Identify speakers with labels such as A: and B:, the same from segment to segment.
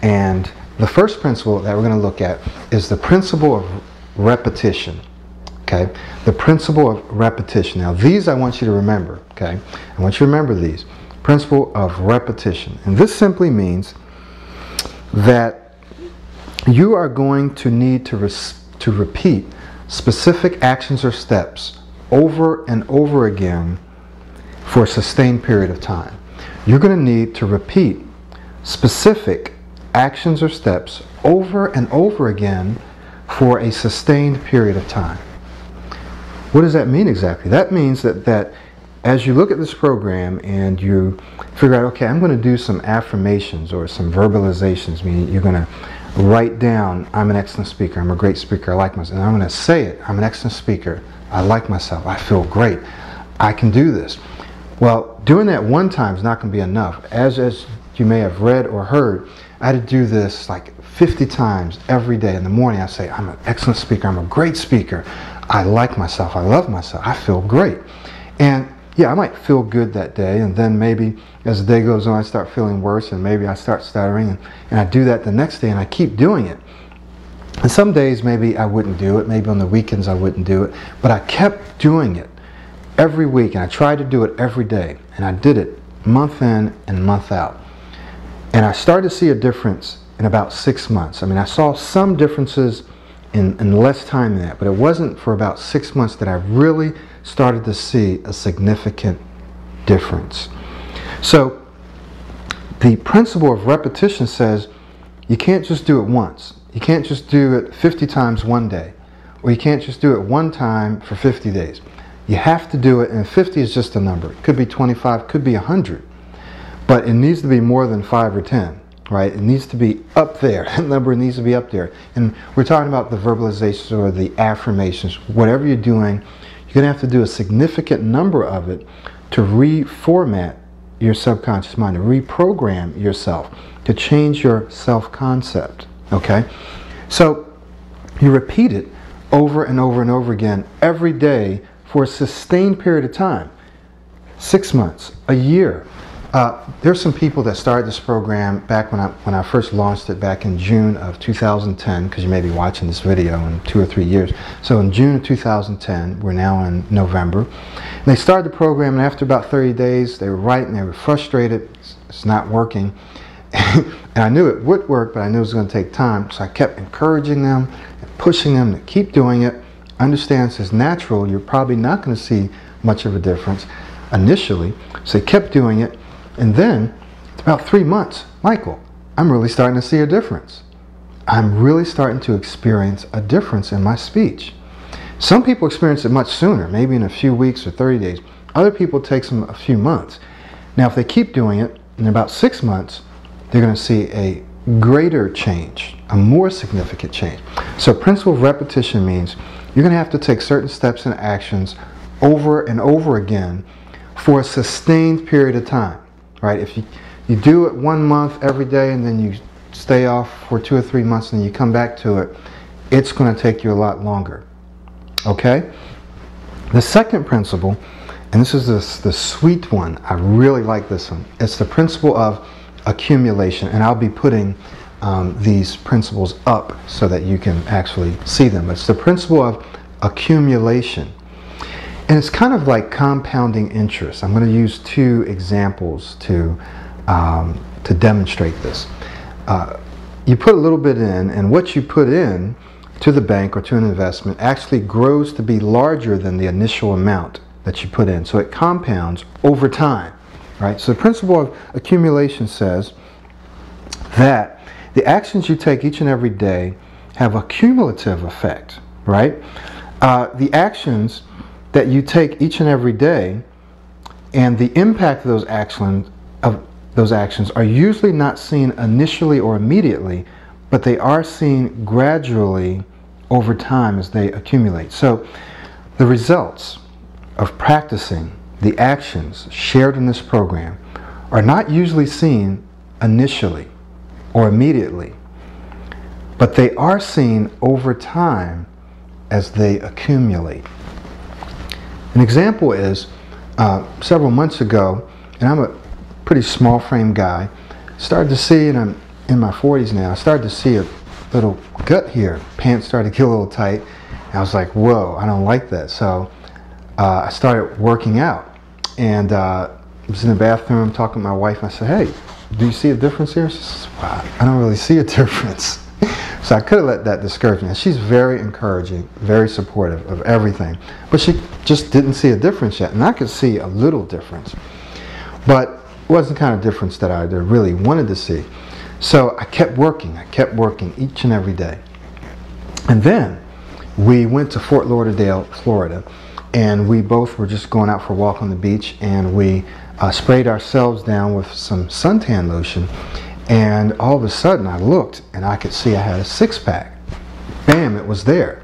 A: And the first principle that we're going to look at is the principle of repetition. Okay, the principle of repetition. Now these I want you to remember. Okay, I want you to remember these. Principle of repetition. And this simply means that you are going to need to repeat specific actions or steps over and over again for a sustained period of time. You're going to need to repeat specific actions or steps over and over again for a sustained period of time. What does that mean exactly? That means that as you look at this program and you figure out, okay, I'm going to do some affirmations or some verbalizations, meaning you're going to write down, I'm an excellent speaker, I'm a great speaker, I like myself, and I'm going to say it, I'm an excellent speaker, I like myself, I feel great, I can do this. Well, doing that one time is not going to be enough. As you may have read or heard, I had to do this like 50 times every day. In the morning I say, I'm an excellent speaker, I'm a great speaker, I like myself, I love myself, I feel great. And yeah, I might feel good that day, and then maybe as the day goes on I start feeling worse, and maybe I start stuttering, and I do that the next day, and I keep doing it. And some days maybe I wouldn't do it, maybe on the weekends I wouldn't do it, but I kept doing it every week, and I tried to do it every day, and I did it month in and month out. And I started to see a difference in about 6 months. I mean, I saw some differences in less time than that, but it wasn't for about 6 months that I really started to see a significant difference. So the principle of repetition says you can't just do it once. You can't just do it 50 times one day, or you can't just do it one time for 50 days. You have to do it, and 50 is just a number. It could be 25, could be 100, but it needs to be more than 5 or 10. Right? It needs to be up there. That number needs to be up there. And we're talking about the verbalizations or the affirmations. Whatever you're doing, you're going to have to do a significant number of it to reformat your subconscious mind, to reprogram yourself, to change your self-concept. Okay? So you repeat it over and over and over again every day for a sustained period of time. 6 months, a year. There's some people that started this program back when I first launched it back in June of 2010, because you may be watching this video in 2 or 3 years. So in June of 2010, we're now in November. And they started the program, and after about 30 days, they were writing, they were frustrated, it's not working. And I knew it would work, but I knew it was going to take time. So I kept encouraging them and pushing them to keep doing it. Understand it's natural, you're probably not going to see much of a difference initially. So they kept doing it. And then, it's about 3 months, Michael, I'm really starting to see a difference. I'm really starting to experience a difference in my speech. Some people experience it much sooner, maybe in a few weeks or 30 days. Other people it takes them a few months. Now, if they keep doing it, in about 6 months, they're going to see a greater change, a more significant change. So principle of repetition means you're going to have to take certain steps and actions over and over again for a sustained period of time. Right? If you do it 1 month every day and then you stay off for 2 or 3 months and then you come back to it, it's going to take you a lot longer. Okay? The second principle, and this is the sweet one, I really like this one, it's the principle of accumulation, and I'll be putting these principles up so that you can actually see them. It's the principle of accumulation. And it's kind of like compounding interest. I'm going to use 2 examples to demonstrate this. You put a little bit in, and what you put in to the bank or to an investment actually grows to be larger than the initial amount that you put in. So it compounds over time. Right? So the principle of accumulation says that the actions you take each and every day have a cumulative effect. Right? The actions that you take each and every day, and the impact of those actions are usually not seen initially or immediately, but they are seen gradually over time as they accumulate. So the results of practicing the actions shared in this program are not usually seen initially or immediately, but they are seen over time as they accumulate. An example is several months ago, and I'm a pretty small frame guy, started to see, and I'm in my 40s now, I started to see a little gut here. Pants started to get a little tight. And I was like, whoa, I don't like that. So I started working out. And I was in the bathroom talking to my wife. And I said, hey, do you see a difference here? She says, wow, I don't really see a difference. So I could have let that discourage me. And she's very encouraging, very supportive of everything. But she just didn't see a difference yet. And I could see a little difference. But it wasn't the kind of difference that I really wanted to see. So I kept working each and every day. And then we went to Fort Lauderdale, Florida. And we both were just going out for a walk on the beach. And we sprayed ourselves down with some suntan lotion. And all of a sudden I looked and I could see I had a six-pack. Bam, it was there.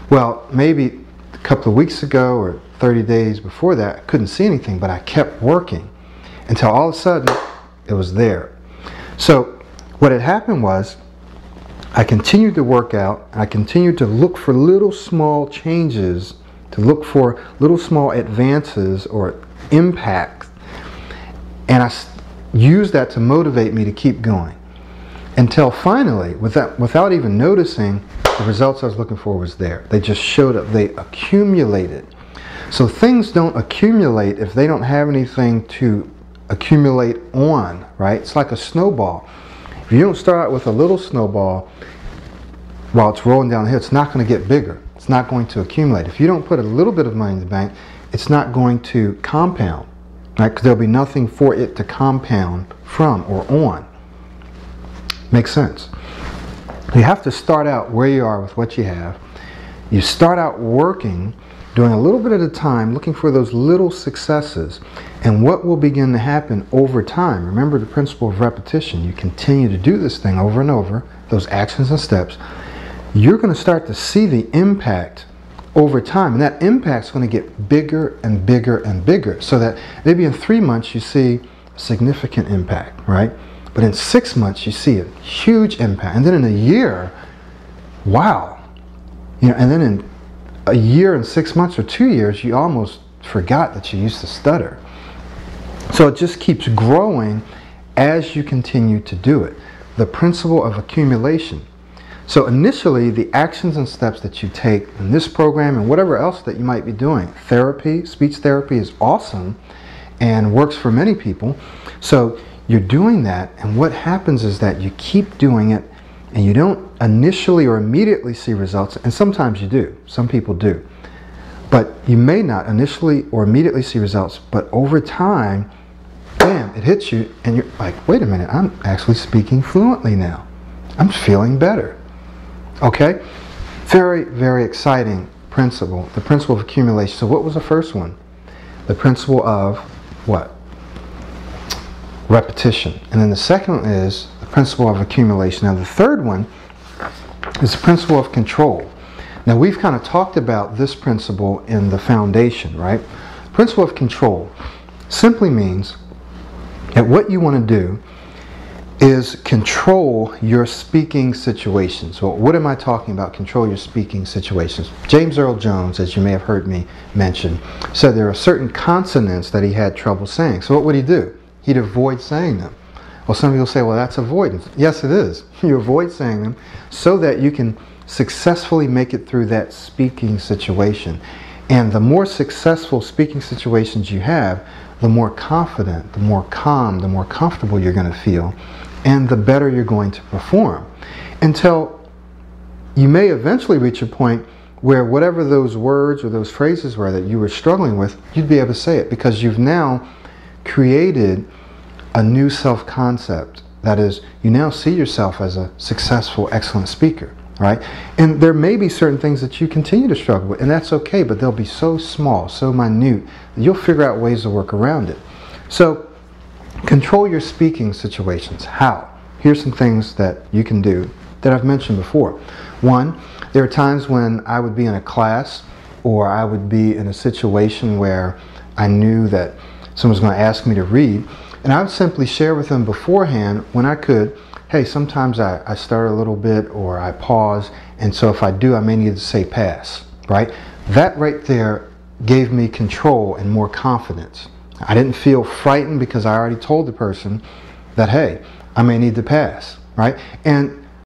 A: Well, maybe a couple of weeks ago or 30 days before that, I couldn't see anything, but I kept working until all of a sudden it was there. So what had happened was I continued to work out. I continued to look for little small changes, to look for little small advances or impacts. And I used that to motivate me to keep going until finally, without even noticing, the results I was looking for was there. They just showed up. They accumulated. So things don't accumulate if they don't have anything to accumulate on, right? It's like a snowball. If you don't start out with a little snowball while it's rolling down the hill, it's not going to get bigger. It's not going to accumulate. If you don't put a little bit of money in the bank, it's not going to compound. Right? Because there'll be nothing for it to compound from or on. Makes sense. You have to start out where you are with what you have. You start out working, doing a little bit at a time, looking for those little successes. And what will begin to happen over time? Remember the principle of repetition. You continue to do this thing over and over, those actions and steps. You're going to start to see the impact over time, and that impact's going to get bigger and bigger and bigger, so that maybe in 3 months you see a significant impact, right? But in 6 months you see a huge impact, and then in a year, wow, and then in a year and 6 months or 2 years, you almost forgot that you used to stutter. So it just keeps growing as you continue to do it. The principle of accumulation. So initially, the actions and steps that you take in this program and whatever else that you might be doing, therapy, speech therapy is awesome and works for many people. So you're doing that, and what happens is that you keep doing it and you don't initially or immediately see results, and sometimes you do. Some people do. But you may not initially or immediately see results, but over time, bam, it hits you and you're like, wait a minute, I'm actually speaking fluently now. I'm feeling better. Okay? Very, very exciting principle. The principle of accumulation. So what was the first one? The principle of what? Repetition. And then the second one is the principle of accumulation. Now the third one is the principle of control. Now we've kind of talked about this principle in the foundation, right? The principle of control simply means that what you want to do is control your speaking situations. So what am I talking about? Control your speaking situations. James Earl Jones, as you may have heard me mention, said there are certain consonants that he had trouble saying. So what would he do? He'd avoid saying them. Well, some people say, well, that's avoidance. Yes, it is. You avoid saying them so that you can successfully make it through that speaking situation. And the more successful speaking situations you have, the more confident, the more calm, the more comfortable you're going to feel, and the better you're going to perform. Until you may eventually reach a point where whatever those words or those phrases were that you were struggling with, you'd be able to say it because you've now created a new self-concept. That is, you now see yourself as a successful, excellent speaker, right? And there may be certain things that you continue to struggle with, and that's okay, but they'll be so small, so minute, that you'll figure out ways to work around it. So, control your speaking situations. How? Here's some things that you can do that I've mentioned before. One, there are times when I would be in a class or I would be in a situation where I knew that someone was going to ask me to read, and I would simply share with them beforehand when I could, hey, sometimes I stutter a little bit or I pause, and so if I do, I may need to say pass, right? That right there gave me control and more confidence. I didn't feel frightened because I already told the person that, hey, I may need to pass. right? And